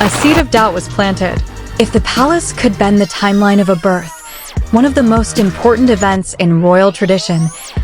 A seed of doubt was planted. If the palace could bend the timeline of a birth, one of the most important events in royal tradition,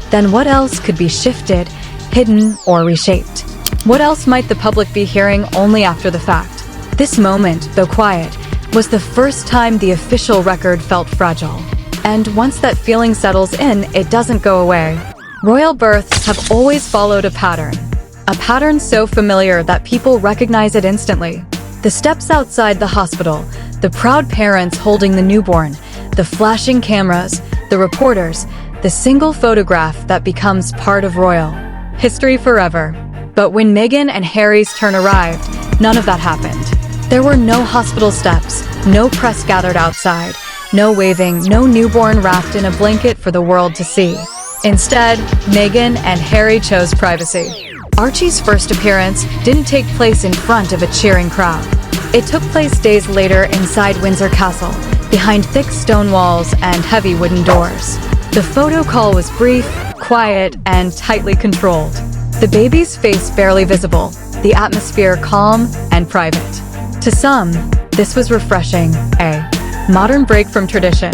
then what else could be shifted, hidden, or reshaped? What else might the public be hearing only after the fact? This moment, though quiet, was the first time the official record felt fragile. And once that feeling settles in, it doesn't go away. Royal births have always followed a pattern so familiar that people recognize it instantly. The steps outside the hospital, the proud parents holding the newborn, the flashing cameras, the reporters, the single photograph that becomes part of royal history forever. But when Meghan and Harry's turn arrived, none of that happened. There were no hospital steps, no press gathered outside, no waving, no newborn wrapped in a blanket for the world to see. Instead, Meghan and Harry chose privacy. Archie's first appearance didn't take place in front of a cheering crowd. It took place days later inside Windsor Castle, behind thick stone walls and heavy wooden doors. The photo call was brief, quiet, and tightly controlled. The baby's face barely visible, the atmosphere calm and private. To some, this was refreshing, a modern break from tradition.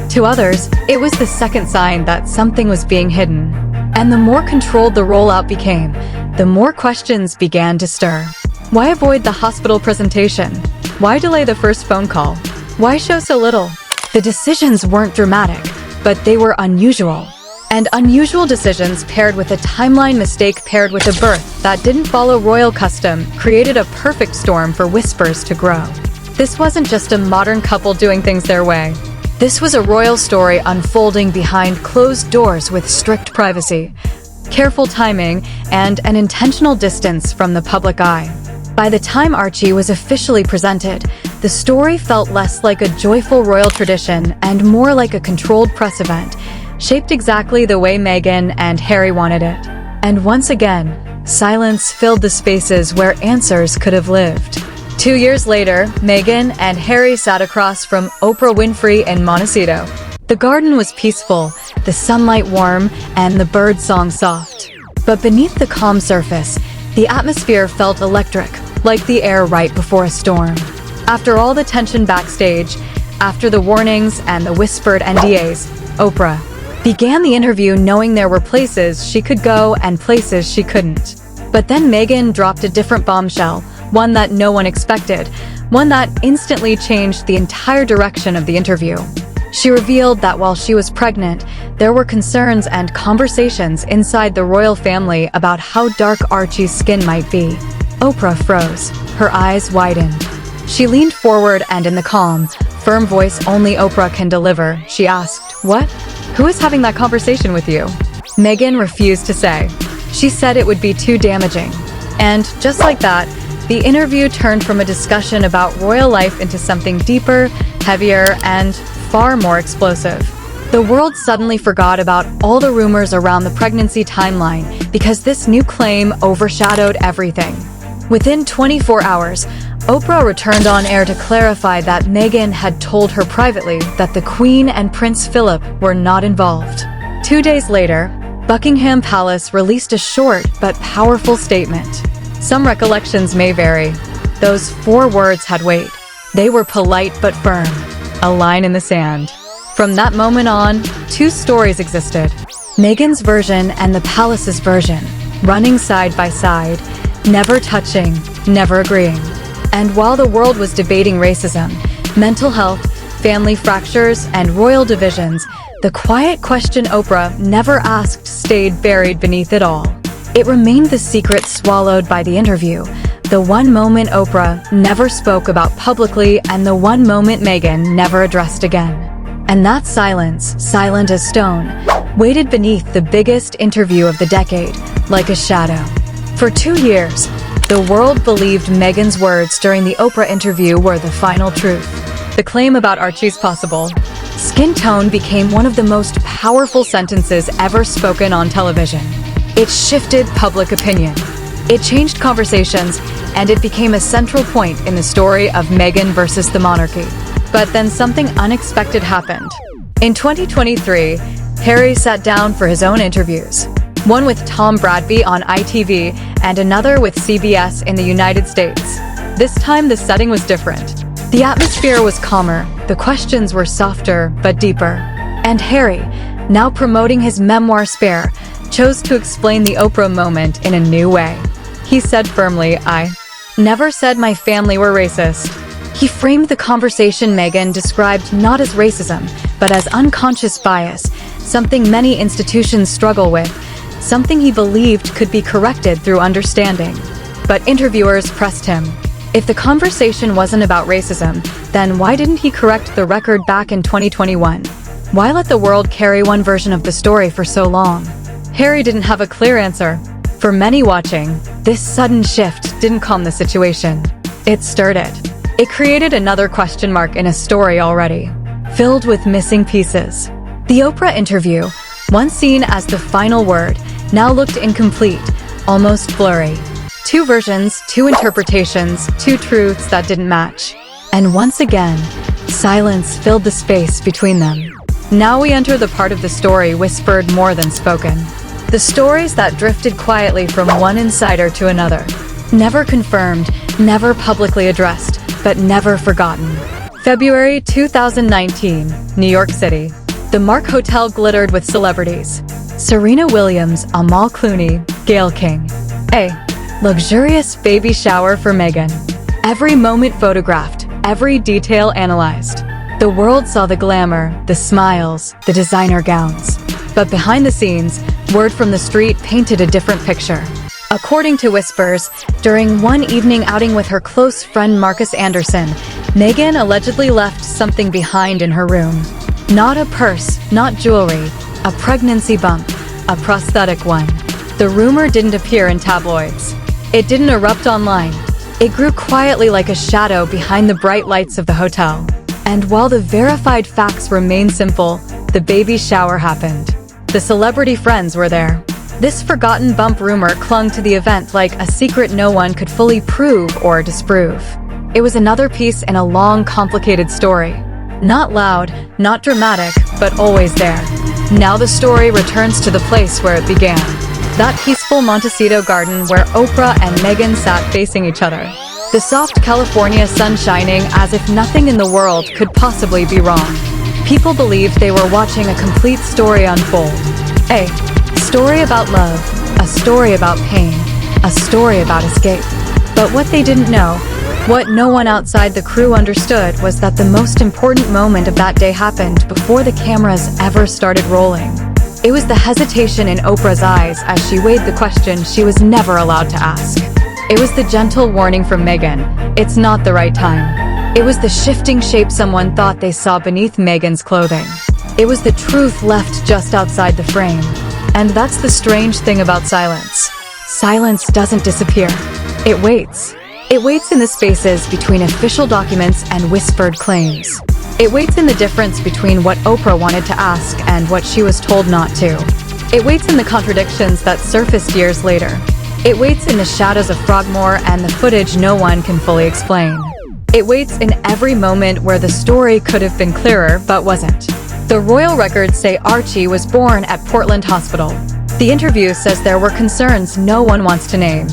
To others, it was the second sign that something was being hidden. And the more controlled the rollout became, the more questions began to stir. Why avoid the hospital presentation? Why delay the first phone call? Why show so little? The decisions weren't dramatic, but they were unusual. And unusual decisions paired with a timeline mistake paired with a birth that didn't follow royal custom created a perfect storm for whispers to grow. This wasn't just a modern couple doing things their way. This was a royal story unfolding behind closed doors with strict privacy, careful timing, and an intentional distance from the public eye. By the time Archie was officially presented, the story felt less like a joyful royal tradition and more like a controlled press event, shaped exactly the way Meghan and Harry wanted it. And once again, silence filled the spaces where answers could have lived. 2 years later, Meghan and Harry sat across from Oprah Winfrey in Montecito. The garden was peaceful, the sunlight warm, and the bird song soft. But beneath the calm surface, the atmosphere felt electric, like the air right before a storm. After all the tension backstage, after the warnings and the whispered NDAs, Oprah began the interview knowing there were places she could go and places she couldn't. But then Meghan dropped a different bombshell, one that no one expected, one that instantly changed the entire direction of the interview. She revealed that while she was pregnant, there were concerns and conversations inside the royal family about how dark Archie's skin might be. Oprah froze, her eyes widened. She leaned forward and in the calm, firm voice only Oprah can deliver, she asked, "What? Who is having that conversation with you?" Meghan refused to say. She said it would be too damaging. And just like that, the interview turned from a discussion about royal life into something deeper, heavier, and far more explosive. The world suddenly forgot about all the rumors around the pregnancy timeline because this new claim overshadowed everything. Within 24 hours, Oprah returned on air to clarify that Meghan had told her privately that the Queen and Prince Philip were not involved. 2 days later, Buckingham Palace released a short but powerful statement. Some recollections may vary. Those 4 words had weight. They were polite but firm, a line in the sand. From that moment on, 2 stories existed. Meghan's version and the palace's version, running side by side, never touching, never agreeing. And while the world was debating racism, mental health, family fractures, and royal divisions, the quiet question Oprah never asked stayed buried beneath it all. It remained the secret swallowed by the interview, the one moment Oprah never spoke about publicly and the one moment Meghan never addressed again. And that silence, silent as stone, waited beneath the biggest interview of the decade, like a shadow. For 2 years, the world believed Meghan's words during the Oprah interview were the final truth. The claim about Archie's possible skin tone became one of the most powerful sentences ever spoken on television. It shifted public opinion. It changed conversations, and it became a central point in the story of Meghan versus the monarchy. But then something unexpected happened. In 2023, Harry sat down for his own interviews. One with Tom Bradby on ITV and another with CBS in the United States. This time the setting was different. The atmosphere was calmer, the questions were softer but deeper. And Harry, now promoting his memoir Spare, chose to explain the Oprah moment in a new way. He said firmly, "I never said my family were racist." He framed the conversation Meghan described not as racism, but as unconscious bias, something many institutions struggle with, something he believed could be corrected through understanding. But interviewers pressed him. If the conversation wasn't about racism, then why didn't he correct the record back in 2021? Why let the world carry one version of the story for so long? Harry didn't have a clear answer. For many watching, this sudden shift didn't calm the situation. It stirred it. It created another question mark in a story already filled with missing pieces. The Oprah interview, once seen as the final word, now looked incomplete, almost blurry. Two versions, two interpretations, two truths that didn't match. And once again, silence filled the space between them. Now we enter the part of the story whispered more than spoken. The stories that drifted quietly from one insider to another. Never confirmed, never publicly addressed, but never forgotten. February 2019, New York City. The Mark Hotel glittered with celebrities. Serena Williams, Amal Clooney, Gayle King. A luxurious baby shower for Meghan. Every moment photographed, every detail analyzed. The world saw the glamour, the smiles, the designer gowns. But behind the scenes, word from the street painted a different picture. According to whispers, during one evening outing with her close friend Marcus Anderson, Meghan allegedly left something behind in her room. Not a purse, not jewelry, a pregnancy bump, a prosthetic one. The rumor didn't appear in tabloids. It didn't erupt online. It grew quietly like a shadow behind the bright lights of the hotel. And while the verified facts remained simple, the baby shower happened. The celebrity friends were there. This forgotten bump rumor clung to the event like a secret no one could fully prove or disprove. It was another piece in a long, complicated story. Not loud, not dramatic, but always there. Now the story returns to the place where it began. That peaceful Montecito garden where Oprah and Meghan sat facing each other. The soft California sun shining as if nothing in the world could possibly be wrong. People believed they were watching a complete story unfold. A story about love, a story about pain, a story about escape. But what they didn't know, what no one outside the crew understood, was that the most important moment of that day happened before the cameras ever started rolling. It was the hesitation in Oprah's eyes as she weighed the question she was never allowed to ask. It was the gentle warning from Meghan, "It's not the right time." It was the shifting shape someone thought they saw beneath Meghan's clothing. It was the truth left just outside the frame. And that's the strange thing about silence. Silence doesn't disappear. It waits. It waits in the spaces between official documents and whispered claims. It waits in the difference between what Oprah wanted to ask and what she was told not to. It waits in the contradictions that surfaced years later. It waits in the shadows of Frogmore and the footage no one can fully explain. It waits in every moment where the story could have been clearer but wasn't. The royal records say Archie was born at Portland Hospital. The interview says there were concerns no one wants to name.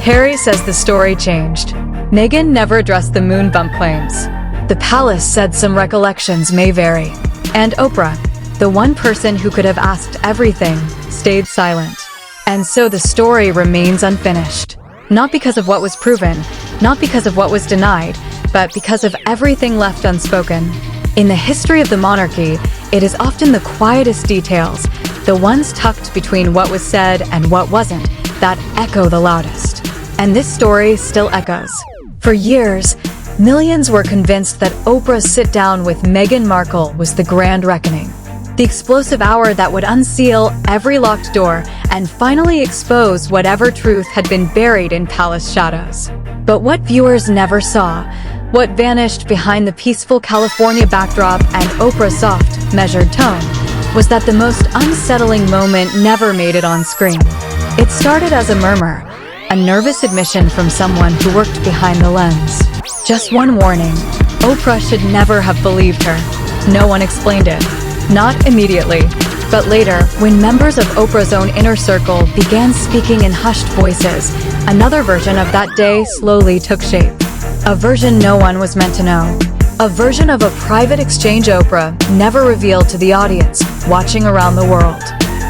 Harry says the story changed. Meghan never addressed the moon bump claims. The palace said some recollections may vary. And Oprah, the one person who could have asked everything, stayed silent. And so the story remains unfinished. Not because of what was proven, not because of what was denied, but because of everything left unspoken. In the history of the monarchy, it is often the quietest details, the ones tucked between what was said and what wasn't, that echo the loudest. And this story still echoes. For years, millions were convinced that Oprah's sit-down with Meghan Markle was the grand reckoning. The explosive hour that would unseal every locked door and finally expose whatever truth had been buried in palace shadows. But what viewers never saw, what vanished behind the peaceful California backdrop and Oprah's soft, measured tone, was that the most unsettling moment never made it on screen. It started as a murmur, a nervous admission from someone who worked behind the lens. Just one warning: Oprah should never have believed her. No one explained it. Not immediately, but later, when members of Oprah's own inner circle began speaking in hushed voices, another version of that day slowly took shape. A version no one was meant to know. A version of a private exchange Oprah never revealed to the audience watching around the world.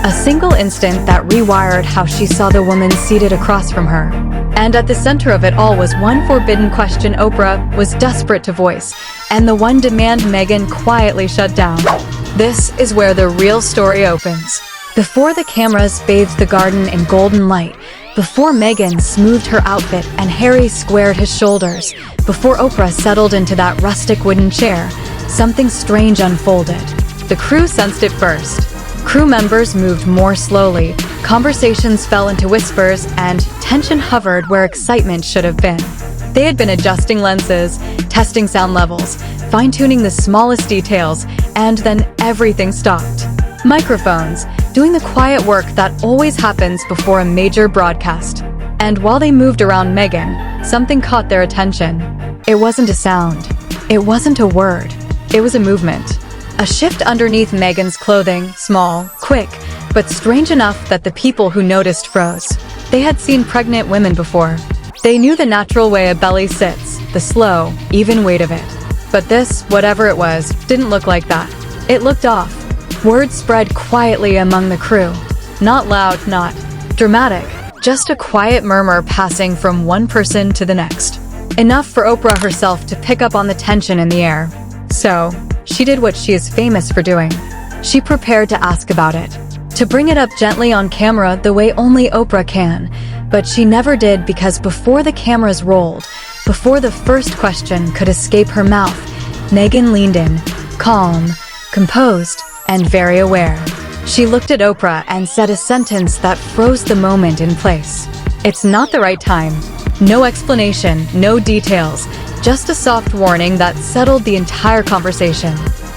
A single instant that rewired how she saw the woman seated across from her. And at the center of it all was one forbidden question Oprah was desperate to voice, and the one demand Meghan quietly shut down. This is where the real story opens. Before the cameras bathed the garden in golden light, before Meghan smoothed her outfit and Harry squared his shoulders, before Oprah settled into that rustic wooden chair, something strange unfolded. The crew sensed it first. Crew members moved more slowly, conversations fell into whispers, and tension hovered where excitement should have been. They had been adjusting lenses, testing sound levels, fine-tuning the smallest details, and then everything stopped. Microphones, doing the quiet work that always happens before a major broadcast. And while they moved around Meghan, something caught their attention. It wasn't a sound. It wasn't a word. It was a movement. A shift underneath Meghan's clothing, small, quick, but strange enough that the people who noticed froze. They had seen pregnant women before. They knew the natural way a belly sits, the slow, even weight of it. But this, whatever it was, didn't look like that. It looked off. Word spread quietly among the crew. Not loud, not dramatic, just a quiet murmur passing from one person to the next. Enough for Oprah herself to pick up on the tension in the air. So, she did what she is famous for doing. She prepared to ask about it, to bring it up gently on camera the way only Oprah can. But she never did, because before the cameras rolled, before the first question could escape her mouth, Meghan leaned in, calm, composed, and very aware. She looked at Oprah and said a sentence that froze the moment in place. "It's not the right time." No explanation, no details, just a soft warning that settled the entire conversation.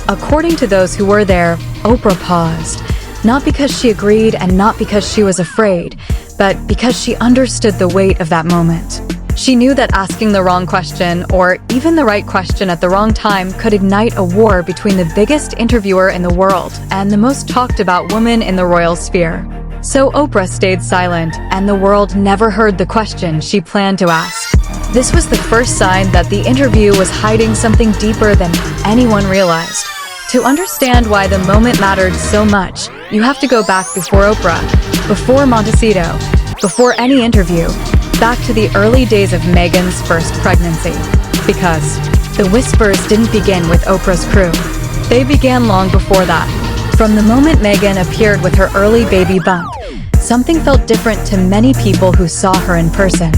According to those who were there, Oprah paused, not because she agreed and not because she was afraid, but because she understood the weight of that moment. She knew that asking the wrong question, or even the right question at the wrong time, could ignite a war between the biggest interviewer in the world and the most talked about woman in the royal sphere. So Oprah stayed silent, and the world never heard the question she planned to ask. This was the first sign that the interview was hiding something deeper than anyone realized. To understand why the moment mattered so much, you have to go back before Oprah, before Montecito, before any interview, back to the early days of Meghan's first pregnancy. Because the whispers didn't begin with Oprah's crew. They began long before that. From the moment Meghan appeared with her early baby bump, something felt different to many people who saw her in person.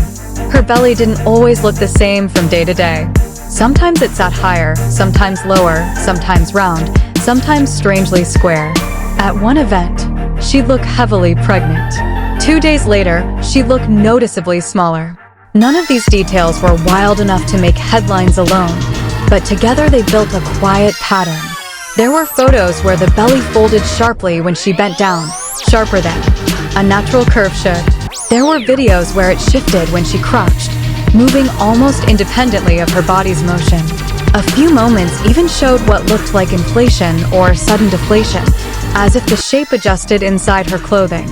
Her belly didn't always look the same from day to day. Sometimes it sat higher, sometimes lower, sometimes round, sometimes strangely square. At one event, she'd look heavily pregnant. 2 days later, she looked noticeably smaller. None of these details were wild enough to make headlines alone, but together they built a quiet pattern. There were photos where the belly folded sharply when she bent down, sharper than a natural curve should. There were videos where it shifted when she crouched, moving almost independently of her body's motion. A few moments even showed what looked like inflation or sudden deflation, as if the shape adjusted inside her clothing.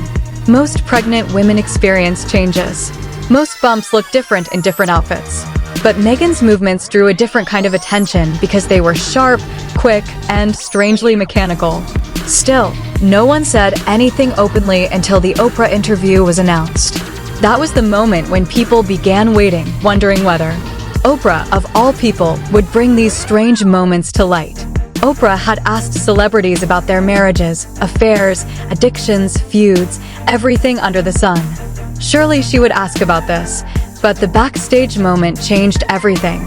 Most pregnant women experience changes. Most bumps look different in different outfits. But Meghan's movements drew a different kind of attention because they were sharp, quick, and strangely mechanical. Still, no one said anything openly until the Oprah interview was announced. That was the moment when people began waiting, wondering whether Oprah, of all people, would bring these strange moments to light. Oprah had asked celebrities about their marriages, affairs, addictions, feuds, everything under the sun. Surely she would ask about this, but the backstage moment changed everything.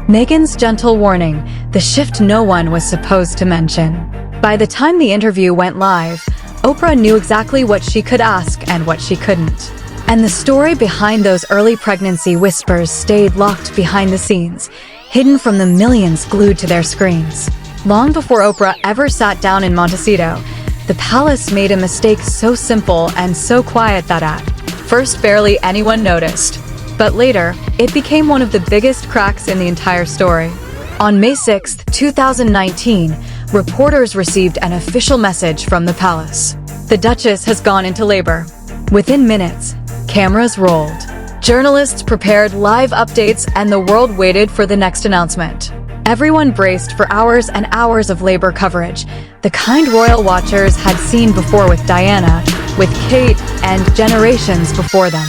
Meghan's gentle warning, the shift no one was supposed to mention. By the time the interview went live, Oprah knew exactly what she could ask and what she couldn't. And the story behind those early pregnancy whispers stayed locked behind the scenes, hidden from the millions glued to their screens. Long before Oprah ever sat down in Montecito, the palace made a mistake so simple and so quiet that at first barely anyone noticed. But later, it became one of the biggest cracks in the entire story. On May 6, 2019, reporters received an official message from the palace. The Duchess has gone into labor. Within minutes, cameras rolled. Journalists prepared live updates and the world waited for the next announcement. Everyone braced for hours and hours of labor coverage, the kind royal watchers had seen before with Diana, with Kate, and generations before them.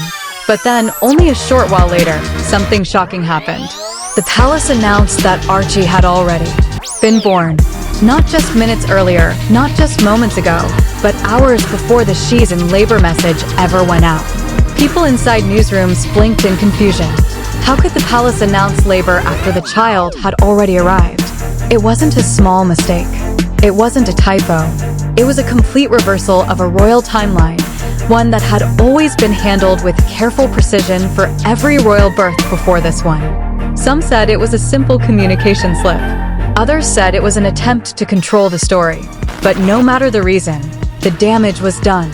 But then, only a short while later, something shocking happened. The palace announced that Archie had already been born. Not just minutes earlier, not just moments ago, but hours before the "she's in labor" message ever went out. People inside newsrooms blinked in confusion. How could the palace announce labor after the child had already arrived? It wasn't a small mistake. It wasn't a typo. It was a complete reversal of a royal timeline, one that had always been handled with careful precision for every royal birth before this one. Some said it was a simple communication slip. Others said it was an attempt to control the story. But no matter the reason, the damage was done.